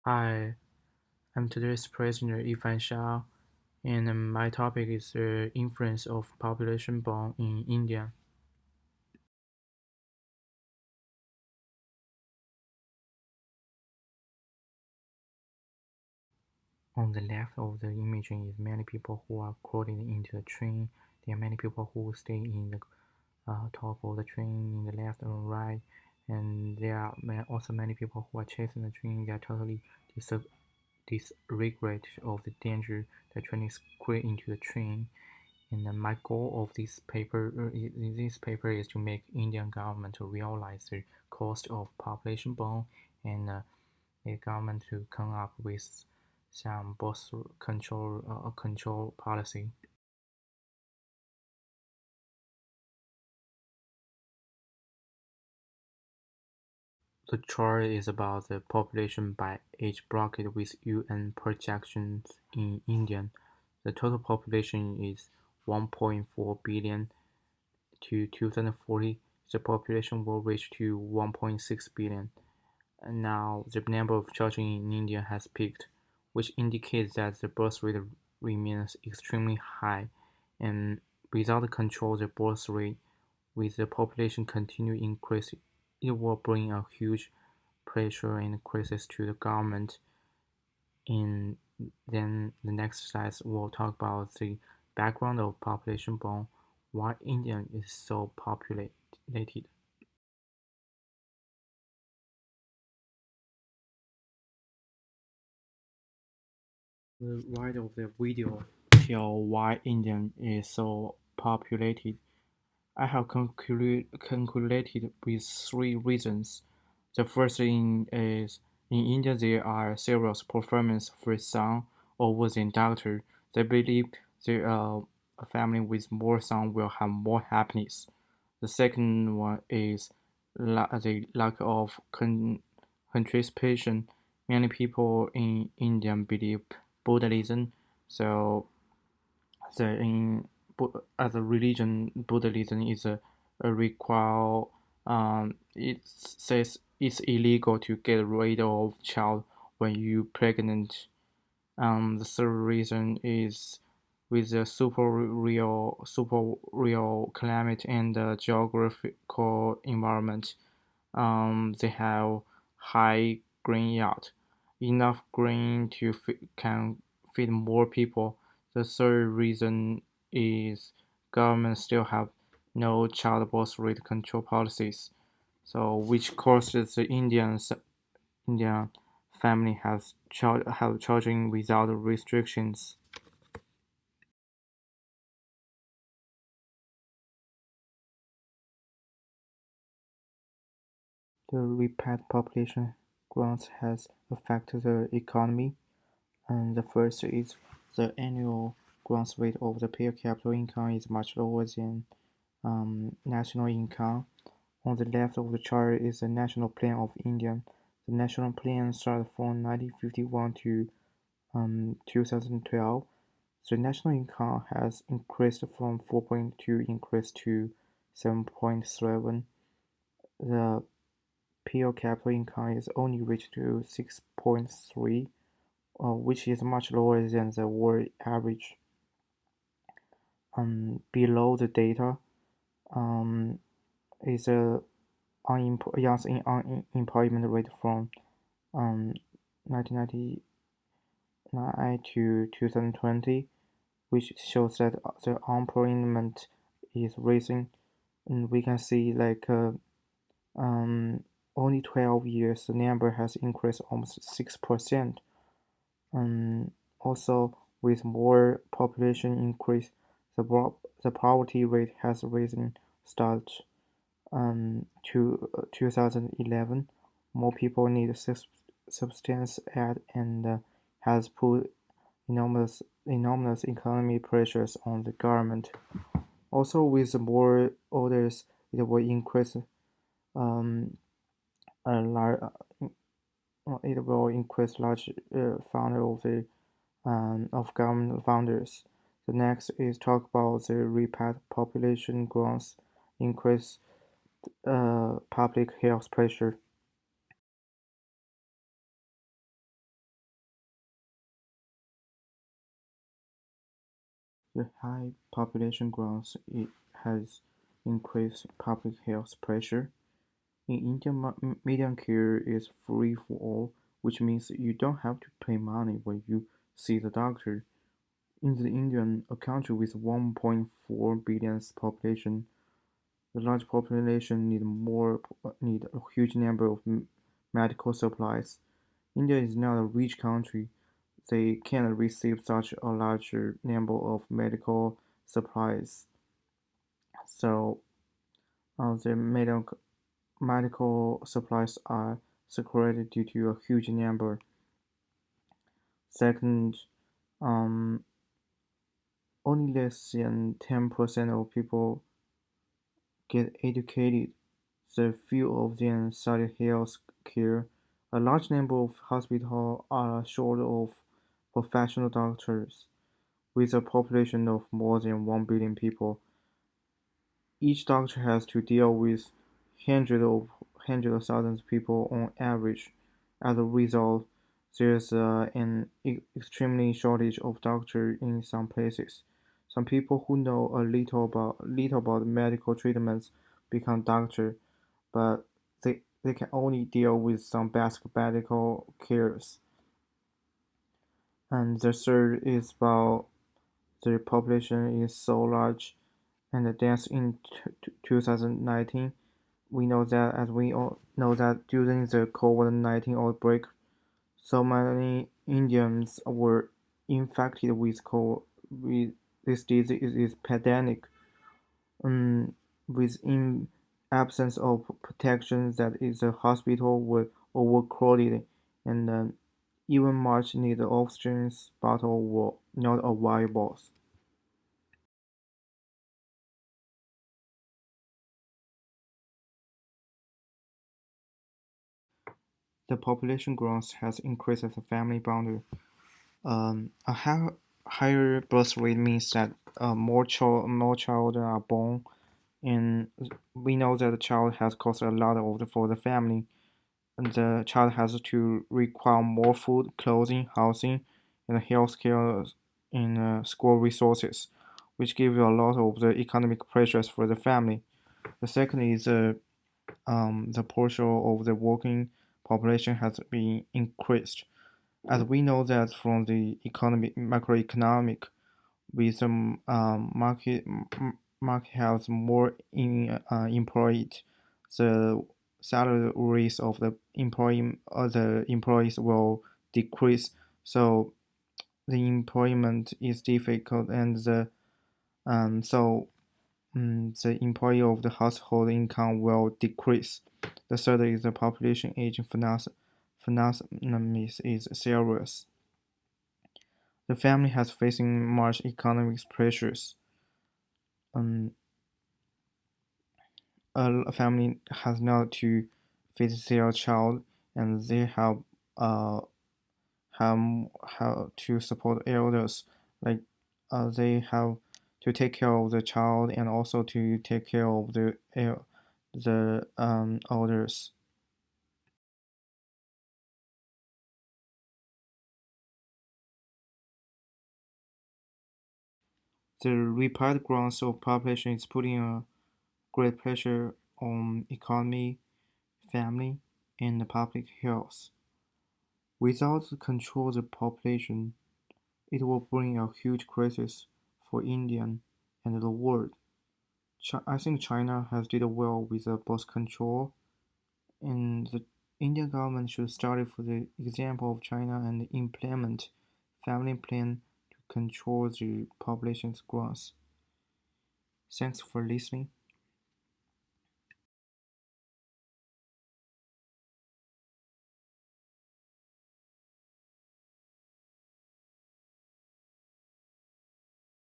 Hi, I'm today's presenter Yifan Shah, and my topic is the influence of population bond in India. On the left of the image is many people who are crowded into the train. There are many people who stay in the top of the train in the left and right, and there are also many people who are chasing the train. They are totally disregard of the danger the train is create into the train. And my goal of this paper is to make Indian government to realize the cost of population bond and the government to come up with some birth control policy. The chart is about the population by age bracket with UN projections in India. The total population is 1.4 billion. To 2040, the population will reach to 1.6 billion. And now the number of children in India has peaked, which indicates that the birth rate remains extremely high, and without control the birth rate, with the population continue increase, it will bring a huge pressure and crisis to the government. And then the next slides will talk about the background of population bond, why India is so populated. The right of the video tell why India is so populated. I have concluded with three reasons. The first thing is in India there are several performance-free sons over than doctor. They believe there a family with more sons will have more happiness. The second one is the lack of contraception. Many people in India believe Buddhism, so the in as a religion, Buddhism is a require. It says it's illegal to get rid of child when you pregnant. The third reason is with the super real climate and the geographical environment. They have high grain yield, enough grain to can feed more people. The third reason is government still have no child birth rate control policies, so which causes the Indian family have children without restrictions. The rapid population growth has affected the economy. And the first is the annual growth rate of the per capita income is much lower than national income. On the left of the chart is the national plan of India. The national plan started from 1951 to 2012. The national income has increased from 4.2 increase to 7.7. The per capita income is only reached to 6.3, which is much lower than the world average. Below the data um, is a young unemployment rate from 1999 to 2020, which shows that the unemployment is rising. And we can see like um, only 12 years, the number has increased almost 6%. And also, with more population increase, the poverty rate has risen. Start to 2011, more people need substance aid and has put enormous economic pressures on the government. Also, with more orders, it will increase um, a large. It will increase large fund of government founders. The next is talk about the rapid population growth, increase public health pressure. The high population growth it has increased public health pressure. In India, medical care is free for all, which means you don't have to pay money when you see the doctor. In the Indian, a country with 1.4 billion population, the large population need a huge number of medical supplies. India is not a rich country; they cannot receive such a larger number of medical supplies. So, the medical supplies are secured due to a huge number. Second, um, only less than 10% of people get educated. The few of them study health care. A large number of hospitals are short of professional doctors. With a population of more than 1 billion people, each doctor has to deal with hundreds of thousands of people on average. As a result, there's an extremely shortage of doctors in some places. Some people who know a little about medical treatments become doctor, but they can only deal with some basic medical cares. And the third is about the population is so large and the deaths in 2019. We know that as we all know that during the COVID-19 outbreak, so many Indians were infected with this disease is pandemic. Um, with in absence of protection, that is the hospital were overcrowded, and even much needed oxygen bottle were not available. The population growth has increased the family boundary. A higher birth rate means that more children are born, and we know that the child has cost a lot for the family. And the child has to require more food, clothing, housing, and healthcare and school resources, which give you a lot of the economic pressures for the family. The second is the portion of the working population has been increased. As we know that from the macroeconomic, with some market has more employed, the salaries of the employees will decrease. So the employment is difficult, and the employee of the household income will decrease. The third is the population aging phenomenon is serious. The family has facing much economic pressures. Um, a family has now to feed their child, and they uh have, have to support elders. Like they have to take care of the child and also to take care of the elders. The rapid growth of population is putting a great pressure on economy, family, and the public health. Without control of the population, it will bring a huge crisis for India and the world. I think China has did well with the birth control, and the Indian government should study for the example of China and implement family plan to control the population's growth. Thanks for listening.